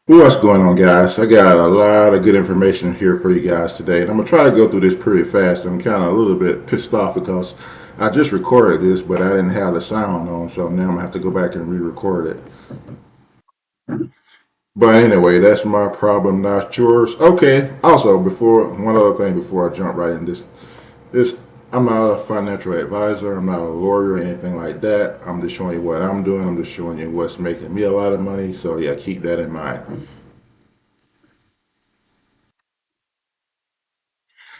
What's going on, guys? I got a lot of good information here for you guys today, and I'm gonna try to go through this pretty fast. I'm kind of a little bit pissed off because I just recorded this, but I didn't have the sound on, so now I'm gonna have to go back and re-record it. But anyway, that's my problem, not yours. Okay. Also, before one other thing, before I jump right in this, I'm not a financial advisor. I'm not a lawyer or anything like that. I'm just showing you what I'm doing. I'm just showing you what's making me a lot of money. So yeah, keep that in mind.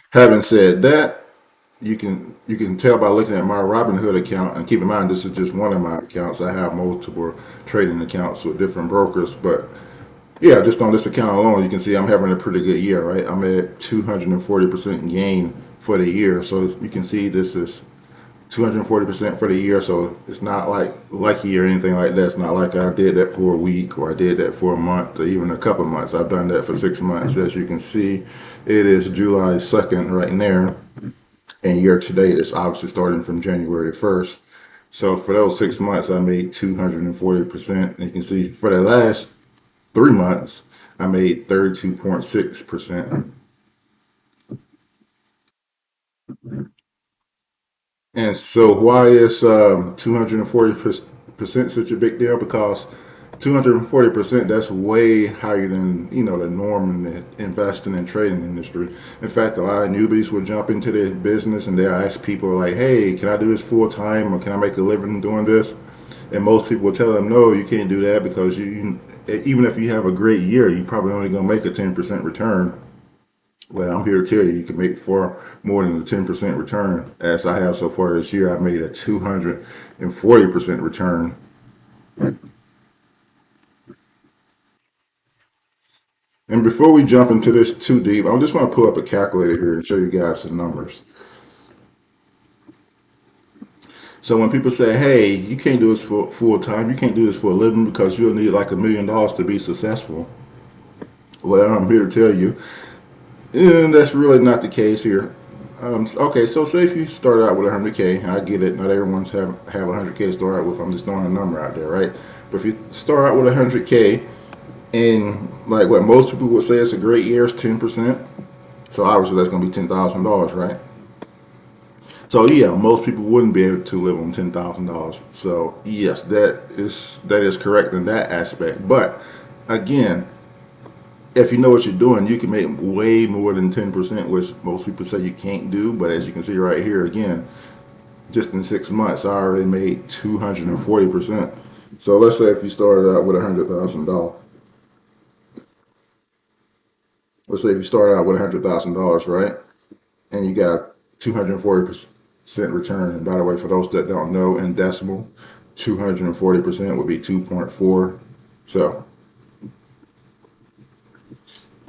Having said that, you can tell by looking at my Robinhood account, and keep in mind this is just one of my accounts. I have multiple trading accounts with different brokers, but yeah, just on this account alone, you can see I'm having a pretty good year, right? I'm at 240% gain for the year, so you can see this is 240% for the year. So it's not like lucky or anything like that. It's not like I did that for a week or I did that for a month or even a couple months. I've done that for 6 months. As you can see, it is July 2nd right there. And year to date, it's obviously starting from January 1st. So for those 6 months, I made 240%. And you can see for the last 3 months, I made 32.6%. And so why is 240% such a big deal? Because 240%, that's way higher than, the norm in the investing and trading industry. In fact, a lot of newbies will jump into the business and they'll ask people like, hey, can I do this full time or can I make a living doing this? And most people will tell them, no, you can't do that because even if you have a great year, you're probably only going to make a 10% return. Well, I'm here to tell you, you can make far more than a 10% return. As I have so far this year, I made a 240% return. And before we jump into this too deep, I just want to pull up a calculator here and show you guys the numbers. So when people say, hey, you can't do this for full time, you can't do this for a living because you'll need like $1 million to be successful. Well, I'm here to tell you, that's really not the case here. Okay, so say if you start out with 100K, I get it, not everyone's have 100K to start out with. I'm just throwing a number out there, right? But if you start out with 100K, and like what most people would say is a great year is 10%. So obviously that's going to be $10,000, right? So yeah, most people wouldn't be able to live on $10,000. So yes, that is correct in that aspect. But again, if you know what you're doing, you can make way more than 10%, which most people say you can't do. But as you can see right here, again, just in 6 months, I already made 240%. So let's say if you started out with $100,000. Let's say if you started out with $100,000, right? And you got a 240% return. And by the way, for those that don't know, in decimal, 240% would be 2.4. So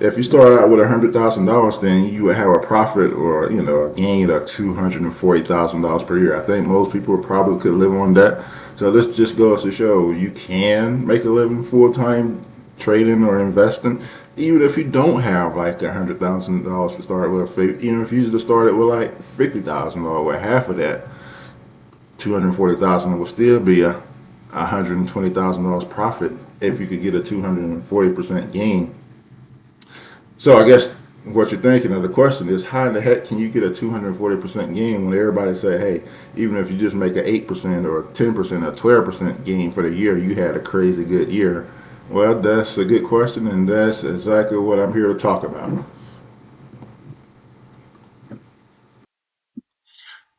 if you start out with $100,000, then you would have a profit or a gain of $240,000 per year. I think most people probably could live on that. So this just goes to show you can make a living full time trading or investing, even if you don't have like $100,000 to start with. Even if you just started with like $50,000 or half of that, 240,000 will still be a $120,000 profit if you could get a 240% gain. So I guess what you're thinking of the question is, how in the heck can you get a 240% gain when everybody say, hey, even if you just make an 8% or 10% or 12% gain for the year, you had a crazy good year? Well, that's a good question, and that's exactly what I'm here to talk about.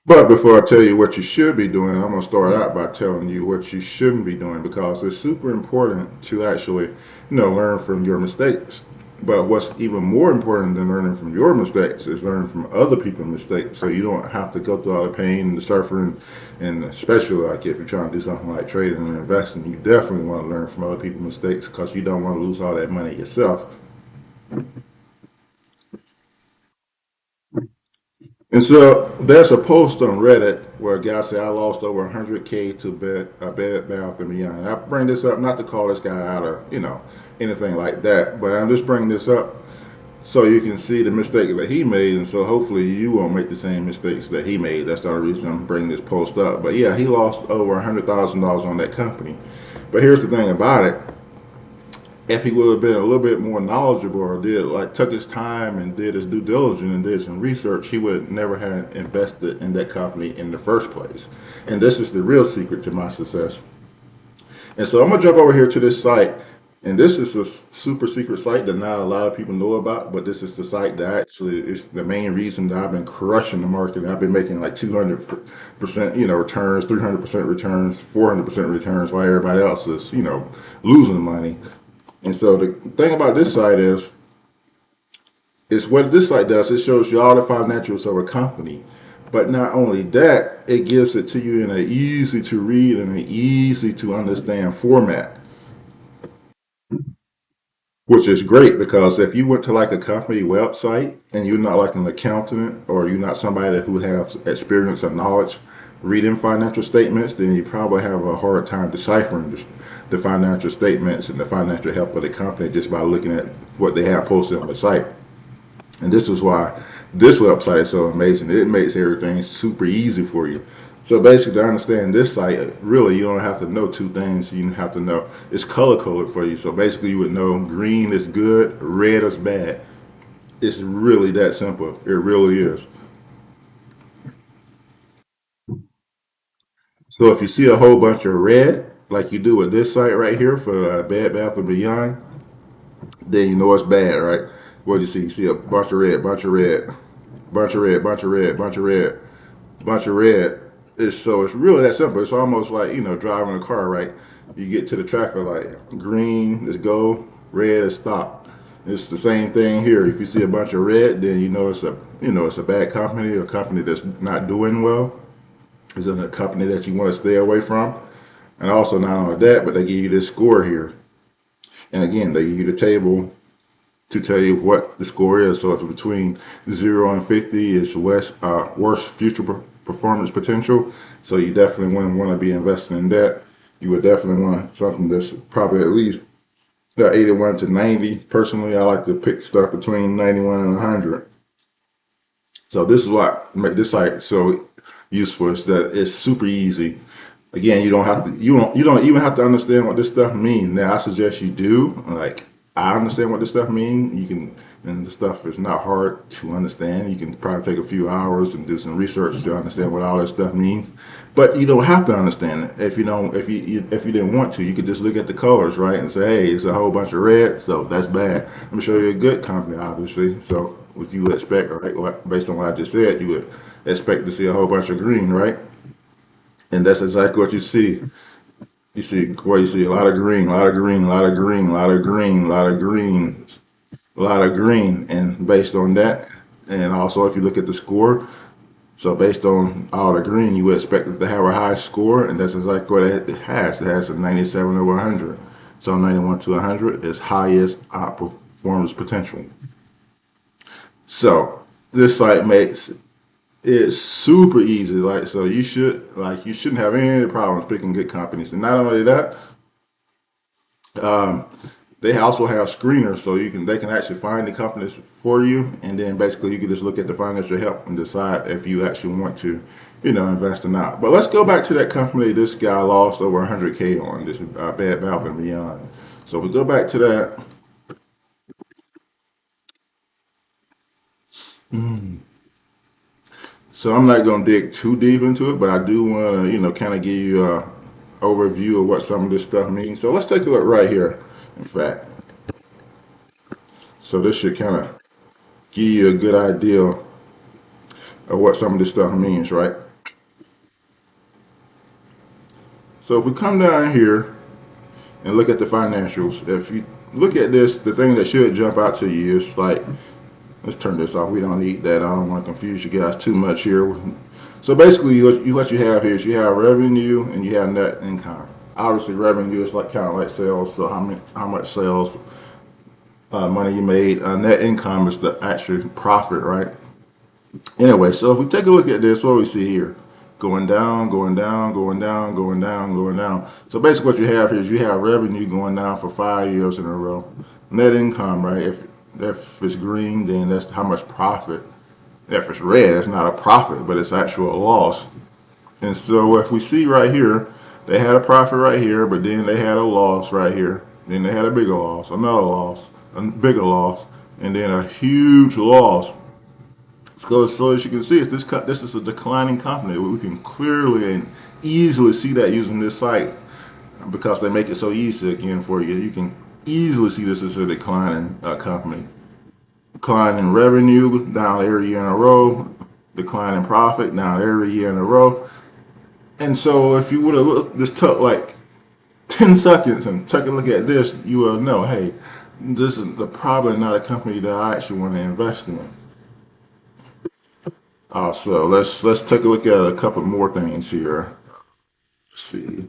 But before I tell you what you should be doing, I'm going to start out by telling you what you shouldn't be doing because it's super important to actually, learn from your mistakes. But what's even more important than learning from your mistakes is learning from other people's mistakes, so you don't have to go through all the pain and the suffering. And especially like if you're trying to do something like trading and investing, you definitely want to learn from other people's mistakes because you don't want to lose all that money yourself. And so there's a post on Reddit where a guy said, I lost over 100K to Bed Bath and Beyond. I bring this up not to call this guy out or, anything like that, but I'm just bringing this up so you can see the mistake that he made. And so hopefully you won't make the same mistakes that he made. That's the only reason I'm bringing this post up. But yeah, he lost over $100,000 on that company. But here's the thing about it. if he would have been a little bit more knowledgeable or took his time and did his due diligence and did some research, he would never have invested in that company in the first place. And this is the real secret to my success. And so I'm gonna jump over here to this site, and this is a super secret site that not a lot of people know about. But this is the site that actually is the main reason that I've been crushing the market. I've been making like 200%, returns, 300% returns, 400% returns, while everybody else is, losing money. And so the thing about this site is what this site does. It shows you all the financials of a company. But not only that, it gives it to you in an easy to read and an easy to understand format, which is great because if you went to like a company website and you're not like an accountant or you're not somebody who has experience or knowledge reading financial statements, then you probably have a hard time deciphering the financial statements and the financial health of the company just by looking at what they have posted on the site. And this is why this website is so amazing. It makes everything super easy for you. So basically, to understand this site, really, you don't have to know two things. You have to know it's color coded for you. So basically, you would know green is good, red is bad. It's really that simple. It really is. So if you see a whole bunch of red, like you do with this site right here for Bed Bath and Beyond, then you know it's bad, right? What do you see? You see a bunch of red, bunch of red, bunch of red, bunch of red, bunch of red, bunch of red. It's really that simple. It's almost like driving a car, right? You get to the traffic light, green is go, red is stop. It's the same thing here. If you see a bunch of red, then it's a bad company, a company that's not doing well. It's a company that you want to stay away from. And also not only that, but they give you this score here. And again, they give you the table to tell you what the score is. So if it's between 0 and 50, it's worst future performance potential. So you definitely wouldn't want to be investing in that. You would definitely want something that's probably at least 81 to 90. Personally, I like to pick stuff between 91 and 100. So this is what make this site so useful is that it's super easy. Again, you don't even have to understand what this stuff means. Now I suggest you do. Like I understand what this stuff means. You can, and this stuff is not hard to understand. You can probably take a few hours and do some research to understand what all this stuff means. But you don't have to understand it if you don't. If you didn't want to, you could just look at the colors, right, and say, hey, it's a whole bunch of red, so that's bad. Let me show you a good company, obviously. So what you would expect, right? Based on what I just said, you would expect to see a whole bunch of green, right? And that's exactly what you see. You see a lot of green, a lot of green, a lot of green, a lot of green, a lot of green, a lot of green. And based on that, and also if you look at the score, so based on all the green, you would expect it to have a high score, and that's exactly what it has. It has a 97 over 100. So 91 to 100 is highest outperformance potential. So this site makes it super easy. You shouldn't have any problems picking good companies. And not only that, um, they also have screeners, so they can actually find the companies for you, and then basically you can just look at the financial help and decide if you actually want to, invest or not. But let's go back to that company. This guy lost over 100K on this Bed Bath and Beyond. So we go back to that. So I'm not gonna dig too deep into it, but I do want to, kind of give you a overview of what some of this stuff means. So let's take a look right here. In fact, so this should kind of give you a good idea of what some of this stuff means, right? So if we come down here and look at the financials, if you look at this, the thing that should jump out to you is like, let's turn this off. We don't need that. I don't want to confuse you guys too much here. So basically, what you have here is you have revenue and you have net income. Obviously, revenue is like kind of like sales. So how much sales money you made. Net income is the actual profit, right? Anyway, so if we take a look at this, what we see here, going down, going down, going down, going down, going down. So basically, what you have here is you have revenue going down for 5 years in a row. Net income, right? If it's green, then that's how much profit. If it's red, it's not a profit, but it's actual loss. And so if we see right here, they had a profit right here, but then they had a loss right here. Then they had a bigger loss, another loss, a bigger loss, and then a huge loss. So as you can see, this is a declining company. We can clearly and easily see that using this site because they make it so easy again for you. You can easily see this is a declining company. Decline in revenue down every year in a row. Decline in profit down every year in a row. And so if you would have looked, just took like 10 seconds and take a look at this, you will know, hey, this is probably not a company that I actually want to invest in. So let's take a look at a couple more things here. Let's see.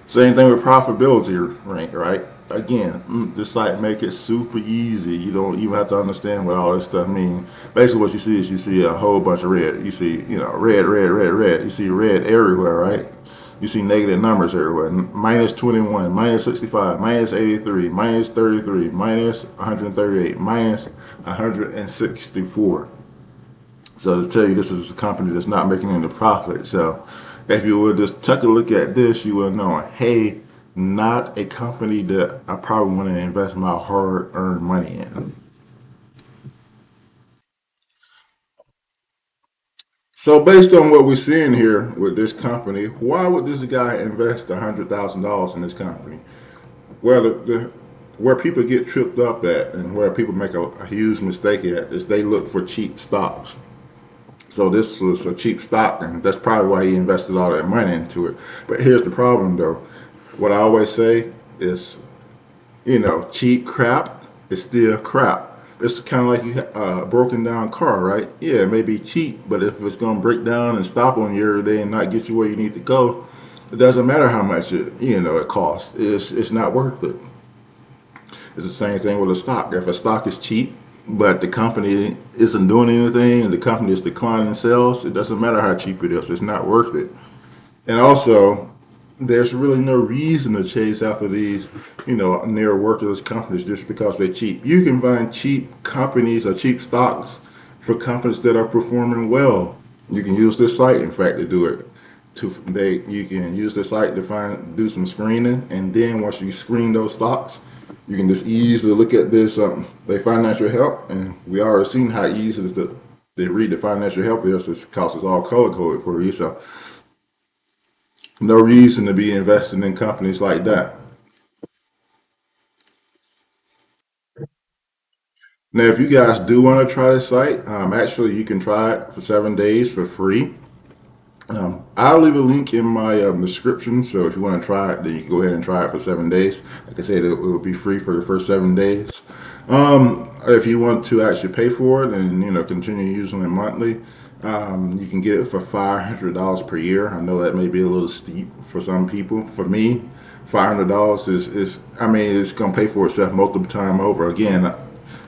Same thing with profitability rank, right? Again, this site make it super easy. You don't even have to understand what all this stuff means. Basically, what you see is you see a whole bunch of red. You see, red, red, red, red. You see red everywhere, right? You see negative numbers everywhere. Minus 21, minus 65, minus 83, minus 33, minus 138, minus 164. So to tell you this is a company that's not making any profit. So if you would just take a look at this, you will know, hey, not a company that I probably want to invest my hard-earned money in. So based on what we're seeing here with this company, why would this guy invest $100,000 in this company? Well, where people get tripped up at and where people make a huge mistake at is they look for cheap stocks. So this was a cheap stock, and that's probably why he invested all that money into it. But here's the problem, though. What I always say is, cheap crap is still crap. It's kind of like you a broken down car, right? Yeah, it may be cheap, but if it's going to break down and stop on you every day and not get you where you need to go, it doesn't matter how much it costs. It's not worth it. It's the same thing with a stock. If a stock is cheap, but the company isn't doing anything and the company is declining sales, it doesn't matter how cheap it is. It's not worth it. And also, there's really no reason to chase after these, near worthless companies just because they're cheap. You can find cheap companies or cheap stocks for companies that are performing well. You can use this site, in fact, to do it. You can use this site to do some screening, and then once you screen those stocks, you can just easily look at this. They financial help, and we already seen how easy it is to they read the financial help is because it's all color coded for you. So no reason to be investing in companies like that. Now, if you guys do want to try this site, actually you can try it for 7 days for free. I'll leave a link in my description, so if you want to try it, then you can go ahead and try it for 7 days. Like I said, it will be free for the first 7 days. If you want to actually pay for it and continue using it monthly, you can get it for $500 per year. I know that may be a little steep for some people. For me, $500 is I mean it's gonna pay for itself multiple time over. Again,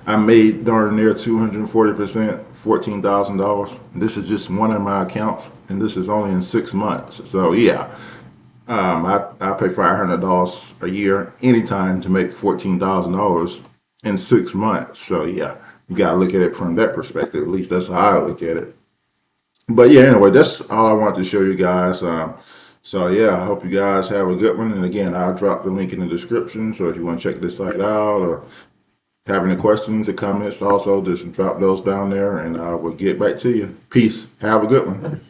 I made darn near 240%, $14,000. This is just one of my accounts, and this is only in 6 months. So yeah, I pay $500 a year anytime to make $14,000 in 6 months. So yeah, you gotta look at it from that perspective. At least that's how I look at it. But yeah, anyway, that's all I wanted to show you guys. So yeah, I hope you guys have a good one. And again, I'll drop the link in the description. So if you want to check this site out or have any questions or comments, also just drop those down there and I will get back to you. Peace. Have a good one.